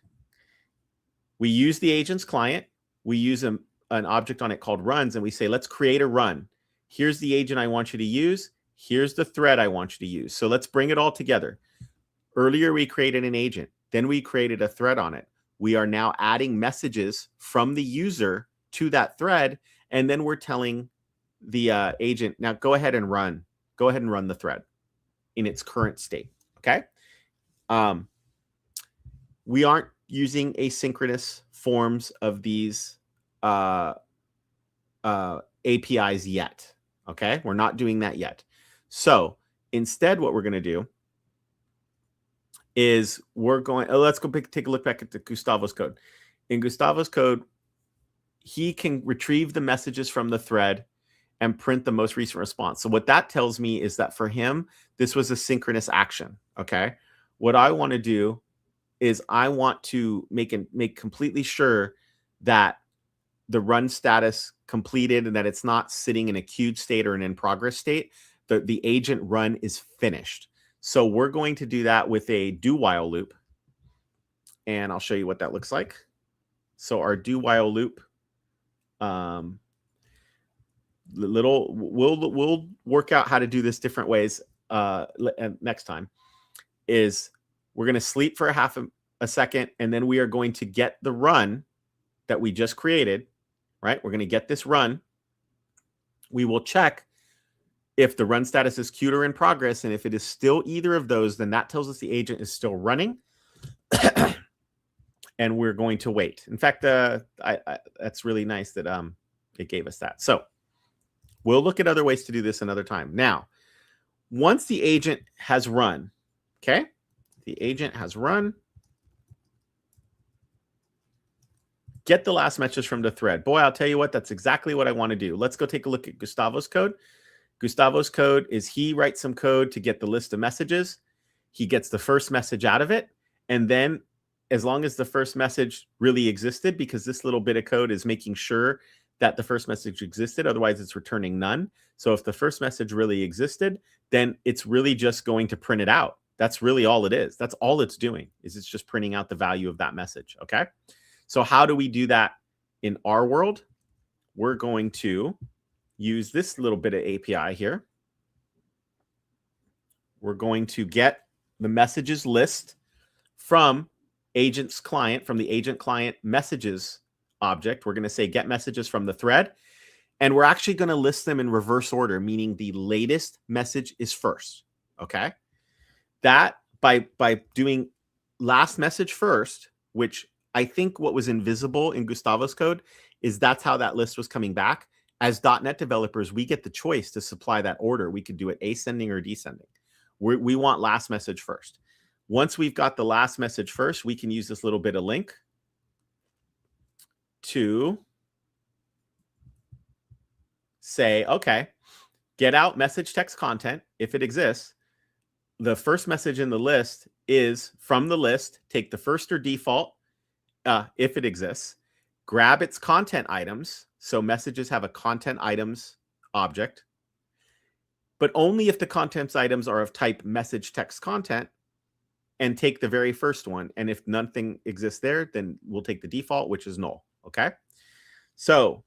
We use the agent's client. We use an object on it called runs, and we say, let's create a run. Here's the agent I want you to use. Here's the thread I want you to use. So let's bring it all together. Earlier, we created an agent. Then we created a thread on it. We are now adding messages from the user to that thread, and then we're telling the agent, now go ahead and run. Go ahead and run the thread in its current state, okay? We aren't using asynchronous forms of these APIs yet, okay? We're not doing that yet. So instead, what we're going to do is we're going, let's go take a look back at Gustavo's code. In Gustavo's code, he can retrieve the messages from the thread and print the most recent response. So what that tells me is that for him, this was a synchronous action, okay? What I want to do is I want to make completely sure that the run status completed and that it's not sitting in a queued state or an in progress state. The agent run is finished. So we're going to do that with a do while loop. And I'll show you what that looks like. So our do while loop, we'll work out how to do this different ways next time. Is we're going to sleep for a second, and then we are going to get the run that we just created, right? We're going to get this run. We will check if the run status is queued or in progress, and if it is still either of those, then that tells us the agent is still running, and we're going to wait. In fact, that's really nice that it gave us that. So we'll look at other ways to do this another time. Now, once the agent has run, okay? The agent has run. Get the last message from the thread. Boy, I'll tell you what, that's exactly what I want to do. Let's go take a look at Gustavo's code. Gustavo's code is he writes some code to get the list of messages. He gets the first message out of it. And then as long as the first message really existed, because this little bit of code is making sure that the first message existed, otherwise it's returning none. So if the first message really existed, then it's really just going to print it out. That's really all it is. That's all it's doing, is it's just printing out the value of that message, okay? So how do we do that in our world? We're going to use this little bit of API here. We're going to get the messages list from agent's client, from the agent client messages object. We're going to say get messages from the thread, and we're actually going to list them in reverse order, meaning the latest message is first, okay? That by doing last message first, which I think what was invisible in Gustavo's code is that's how that list was coming back. As .NET developers, we get the choice to supply that order. We could do it ascending or descending. We want last message first. Once we've got the last message first, we can use this little bit of link to say, okay, get out message text content if it exists. The first message in the list is from the list, take the first or default if it exists, grab its content items. So messages have a content items object, but only if the contents items are of type message text content, and take the very first one. And if nothing exists there, then we'll take the default, which is null. Okay. So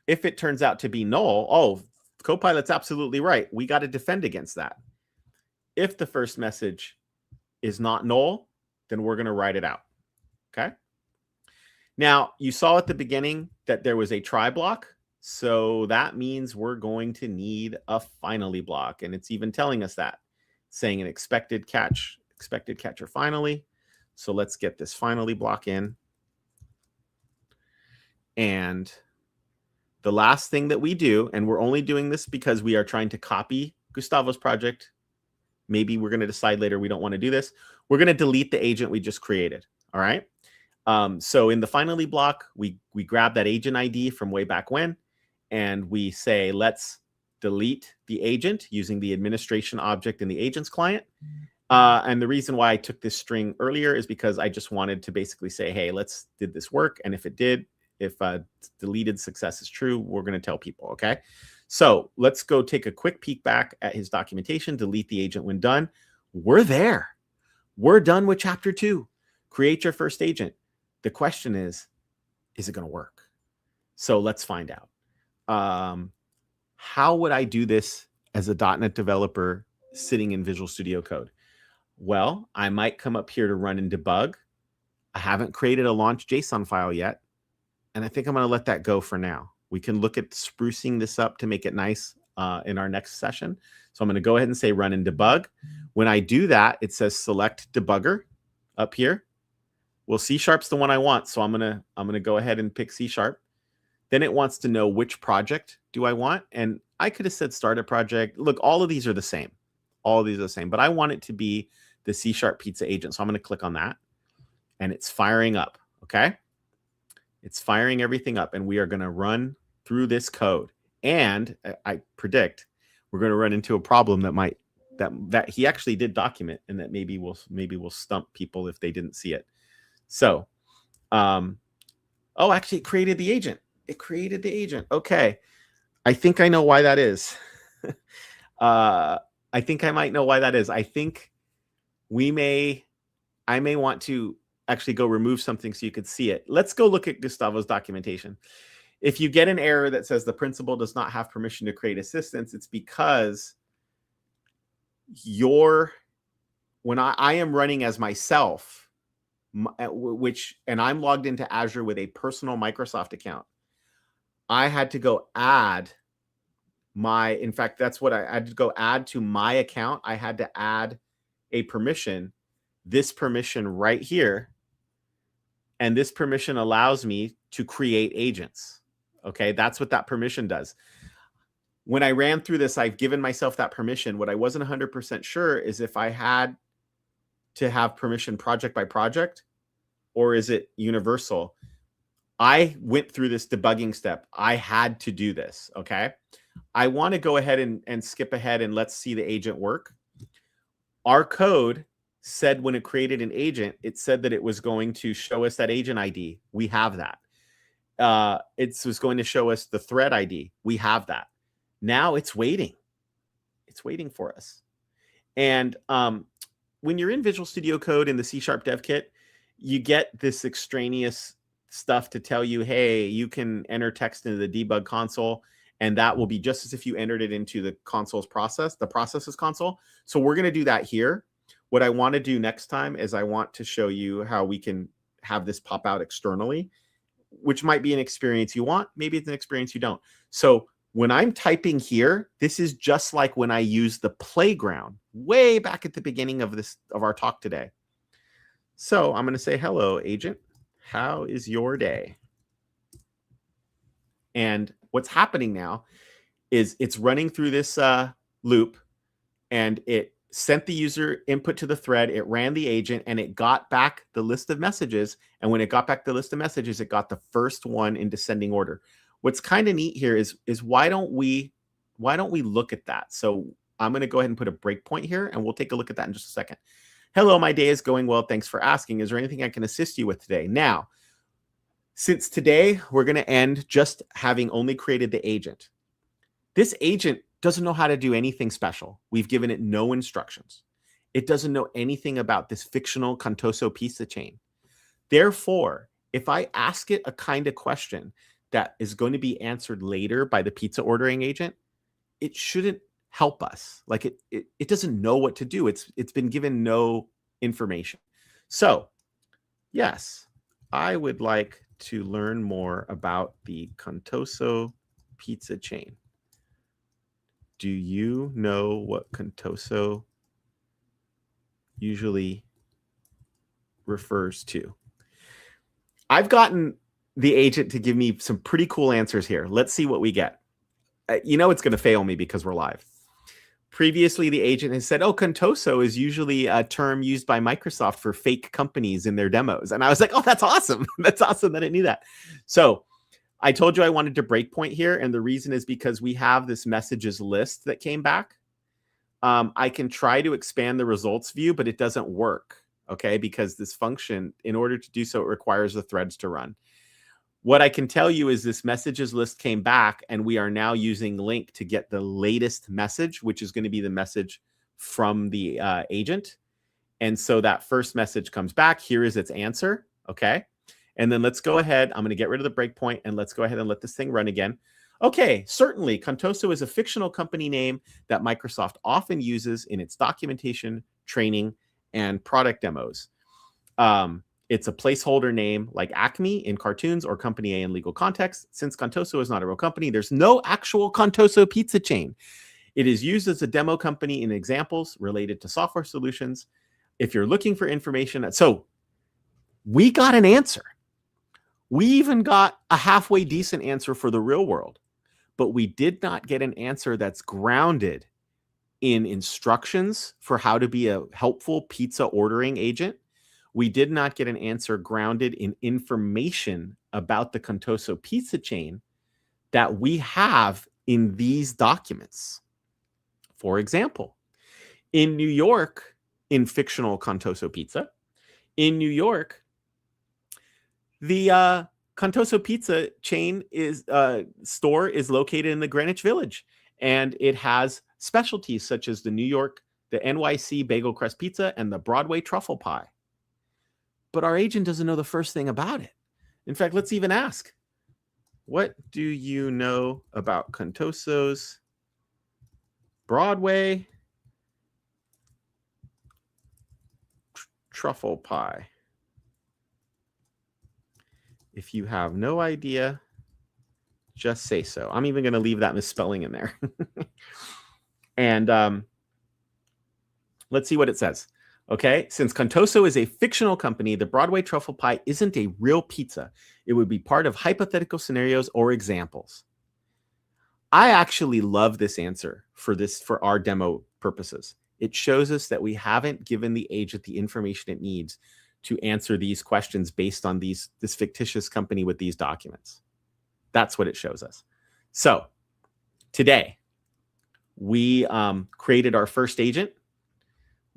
if it turns out to be null, oh, Copilot's absolutely right. We got to defend against that. If the first message is not null, then we're going to write it out. Okay. Now, you saw at the beginning that there was a try block. So that means we're going to need a finally block. And it's even telling us that, saying an expected catch or finally. So let's get this finally block in. And the last thing that we do, and we're only doing this because we are trying to copy Gustavo's project. Maybe we're going to decide later we don't want to do this. We're going to delete the agent we just created. All right. So in the finally block, we grab that agent ID from way back when, and we say, let's delete the agent using the administration object in the agents client. And the reason why I took this string earlier is because I just wanted to basically say, hey, did this work? And if it did, if deleted success is true, we're going to tell people. Okay. So let's go take a quick peek back at his documentation, delete the agent when done. We're there. We're done with chapter 2. Create your first agent. The question is it going to work? So let's find out. How would I do this as a .NET developer sitting in Visual Studio Code? Well, I might come up here to run and debug. I haven't created a launch JSON file yet, and I think I'm going to let that go for now. We can look at sprucing this up to make it nice in our next session. So I'm going to go ahead and say run and debug. When I do that, it says select debugger up here. Well, C#'s the one I want, so I'm gonna go ahead and pick C#. Then it wants to know which project do I want, and I could have said start a project. Look, all of these are the same. All of these are the same, but I want it to be the C# pizza agent. So I'm going to click on that, and it's firing up. Okay, it's firing everything up, and we are going to run through this code. And I predict we're going to run into a problem that he actually did document, and that maybe will stump people if they didn't see it. So, oh, actually, it created the agent. It created the agent. Okay, I think I know why that is. I think I might know why that is. I think I may want to actually go remove something so you could see it. Let's go look at Gustavo's documentation. If you get an error that says the principal does not have permission to create assistants, it's because when I am running as myself, and I'm logged into Azure with a personal Microsoft account, I had to go add in fact, that's what I had to go add to my account. I had to add a permission, this permission right here. And this permission allows me to create agents. Okay, that's what that permission does. When I ran through this, I've given myself that permission. What I wasn't 100% sure is if I had to have permission project by project, or is it universal? I went through this debugging step. I had to do this, okay? I want to go ahead and skip ahead and let's see the agent work. Our code said when it created an agent, it said that it was going to show us that agent ID. We have that. It was going to show us the thread ID. We have that. Now it's waiting. It's waiting for us. And when you're in Visual Studio Code in the C# Dev Kit, you get this extraneous stuff to tell you, hey, you can enter text into the debug console, and that will be just as if you entered it into the console's process, the processes console. So we're going to do that here. What I want to do next time is I want to show you how we can have this pop out externally, which might be an experience you want. Maybe it's an experience you don't. So when I'm typing here, this is just like when I used the playground way back at the beginning of our talk today. So I'm going to say, hello, agent. How is your day? And what's happening now is it's running through this loop, and it sent the user input to the thread, it ran the agent, and it got back the list of messages. And when it got back the list of messages, it got the first one in descending order. What's kind of neat here is why don't we look at that? So I'm going to go ahead and put a breakpoint here, and we'll take a look at that in just a second. Hello, my day is going well. Thanks for asking. Is there anything I can assist you with today? Now, since today we're going to end just having only created the agent, this agent doesn't know how to do anything special. We've given it no instructions. It doesn't know anything about this fictional Contoso pizza chain. Therefore, if I ask it a kind of question that is going to be answered later by the pizza ordering agent, it shouldn't help us. Like it doesn't know what to do. It's been given no information. So, yes, I would like to learn more about the Contoso pizza chain. Do you know what Contoso usually refers to? I've gotten the agent to give me some pretty cool answers here. Let's see what we get. You know it's going to fail me because we're live. Previously, the agent has said, oh, Contoso is usually a term used by Microsoft for fake companies in their demos. And I was like, oh, that's awesome. That's awesome that I knew that. So I told you I wanted to breakpoint here. And the reason is because we have this messages list that came back. I can try to expand the results view, but it doesn't work. Okay, because this function, in order to do so, it requires the threads to run. What I can tell you is this messages list came back, and we are now using LINQ to get the latest message, which is going to be the message from the agent. And so that first message comes back. Here is its answer. Okay. And then let's go ahead. I'm going to get rid of the breakpoint, and let's go ahead and let this thing run again. Okay, certainly. Contoso is a fictional company name that Microsoft often uses in its documentation, training, and product demos. It's a placeholder name like Acme in cartoons or Company A in legal context. Since Contoso is not a real company, there's no actual Contoso pizza chain. It is used as a demo company in examples related to software solutions. If you're looking for information, so we got an answer. We even got a halfway decent answer for the real world, but we did not get an answer that's grounded in instructions for how to be a helpful pizza ordering agent. We did not get an answer grounded in information about the Contoso pizza chain that we have in these documents. For example, in New York, in fictional Contoso pizza, in New York, the Contoso pizza chain store is located in the Greenwich Village, and it has specialties such as the NYC Bagel Crust Pizza and the Broadway Truffle Pie. But our agent doesn't know the first thing about it. In fact, let's even ask, what do you know about Contoso's Broadway Truffle Pie? If you have no idea, just say so. I'm even going to leave that misspelling in there. And let's see what it says. Okay, since Contoso is a fictional company, the Broadway Truffle Pie isn't a real pizza. It would be part of hypothetical scenarios or examples. I actually love this answer for our demo purposes. It shows us that we haven't given the agent the information it needs to answer these questions based on this fictitious company with these documents. That's what it shows us. So today, we created our first agent.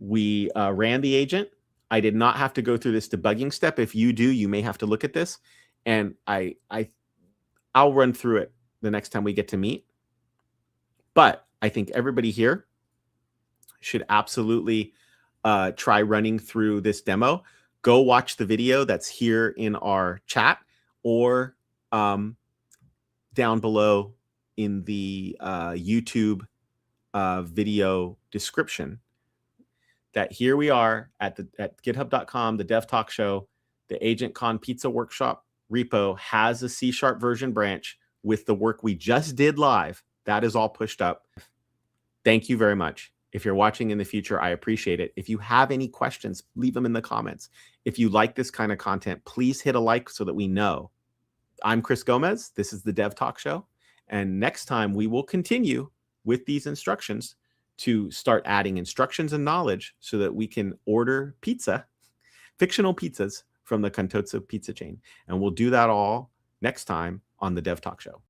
We ran the agent. I did not have to go through this debugging step. If you do, you may have to look at this. And I'll run through it the next time we get to meet. But I think everybody here should absolutely try running through this demo. Go watch the video that's here in our chat, or down below in the YouTube video description. That here we are at github.com, the Dev Talk Show. The AgentCon Pizza Workshop repo has a C# version branch with the work we just did live. That is all pushed up. Thank you very much. If you're watching in the future, I appreciate it. If you have any questions, leave them in the comments. If you like this kind of content, please hit a like so that we know. I'm Chris Gomez. This is the Dev Talk Show. And next time we will continue with these instructions to start adding instructions and knowledge so that we can order pizza, fictional pizzas from the Cantozzo pizza chain. And we'll do that all next time on the Dev Talk Show.